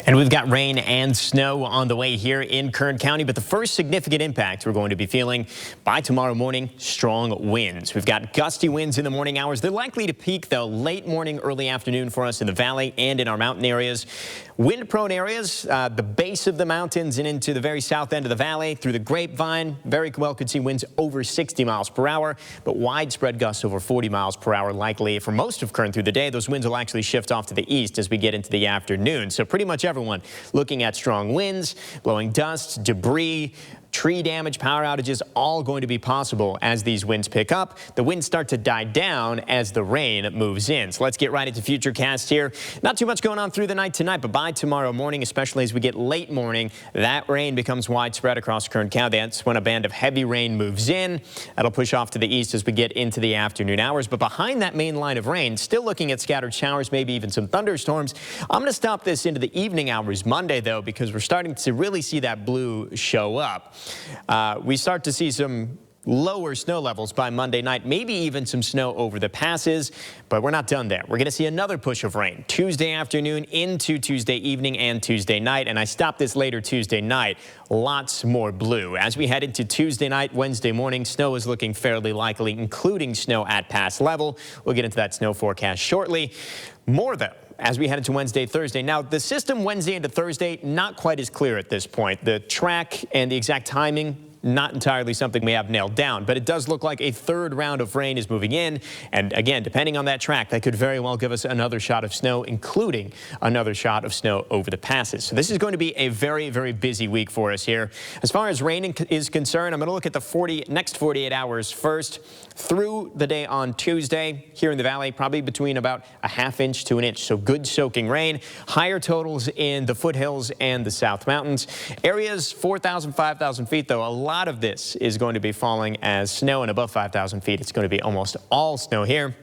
And we've got rain and snow on the way here in Kern County, but the first significant impact we're going to be feeling by tomorrow morning, strong winds. We've got gusty winds in the morning hours. They're likely to peak, though, late morning, early afternoon for us in the valley and in our mountain areas. Wind-prone areas, the base of the mountains and into the very south end of the valley through the Grapevine, very well could see winds over 60 miles per hour, but widespread gusts over 40 miles per hour likely for most of Kern through the day. Those winds will actually shift off to the east as we get into the afternoon. So pretty much everyone looking at strong winds, blowing dust, debris, tree damage, power outages, all going to be possible as these winds pick up. The winds start to die down as the rain moves in. So let's get right into Futurecast here. Not too much going on through the night tonight, but by tomorrow morning, especially as we get late morning, that rain becomes widespread across Kern County. That's when a band of heavy rain moves in. That'll push off to the east as we get into the afternoon hours. But behind that main line of rain, still looking at scattered showers, maybe even some thunderstorms. I'm going to stop this into the evening hours Monday, though, because we're starting to really see that blue show up. We start to see some lower snow levels by Monday night, maybe even some snow over the passes, but we're not done there. We're going to see another push of rain Tuesday afternoon into Tuesday evening and Tuesday night, and I stopped this later Tuesday night. Lots more blue. As we head into Tuesday night, Wednesday morning, snow is looking fairly likely, including snow at pass level. We'll get into that snow forecast shortly. More, though, as we head into Wednesday, Thursday. Now, the system Wednesday into Thursday, not quite as clear at this point. The track and the exact timing, not entirely something we have nailed down, but it does look like a third round of rain is moving in. And again, depending on that track, that could very well give us another shot of snow, including another shot of snow over the passes. So this is going to be a very, very busy week for us here. As far as rain is concerned, I'm going to look at the next 48 hours first. Through the day on Tuesday, here in the valley, probably between about a ½ inch to an inch. So good soaking rain. Higher totals in the foothills and the South Mountains. Areas 4,000, 5,000 feet, though, a lot of this is going to be falling as snow, and above 5,000 feet, it's going to be almost all snow here.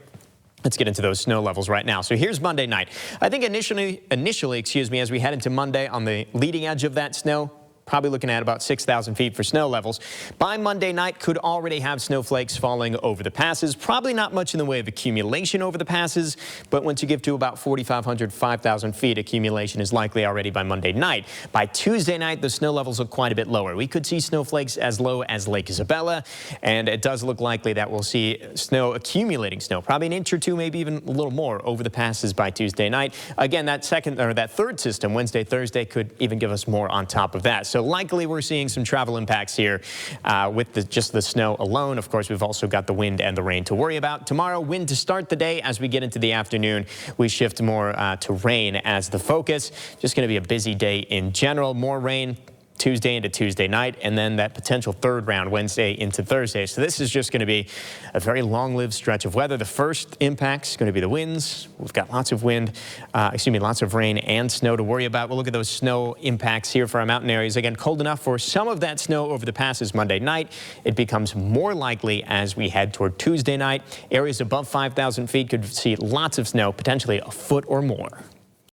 Let's get into those snow levels right now. So here's Monday night. I think initially, as we head into Monday on the leading edge of that snow, probably looking at about 6,000 feet for snow levels. By Monday night, could already have snowflakes falling over the passes. Probably not much in the way of accumulation over the passes, but once you get to about 4,500, 5,000 feet, accumulation is likely already by Monday night. By Tuesday night, the snow levels look quite a bit lower. We could see snowflakes as low as Lake Isabella, and it does look likely that we'll see snow, accumulating snow, probably an inch or two, maybe even a little more over the passes by Tuesday night. Again, that third system, Wednesday, Thursday, could even give us more on top of that. So likely we're seeing some travel impacts here with just the snow alone. Of course, we've also got the wind and the rain to worry about. Tomorrow, wind to start the day. As we get into the afternoon, we shift more to rain as the focus. Just going to be a busy day in general. More rain Tuesday into Tuesday night, and then that potential third round Wednesday into Thursday. So this is just going to be a very long-lived stretch of weather. The first impact's going to be the winds. We've got lots of lots of rain and snow to worry about. We'll look at those snow impacts here for our mountain areas. Again, cold enough for some of that snow over the passes Monday night. It becomes more likely as we head toward Tuesday night. Areas above 5,000 feet could see lots of snow, potentially a foot or more.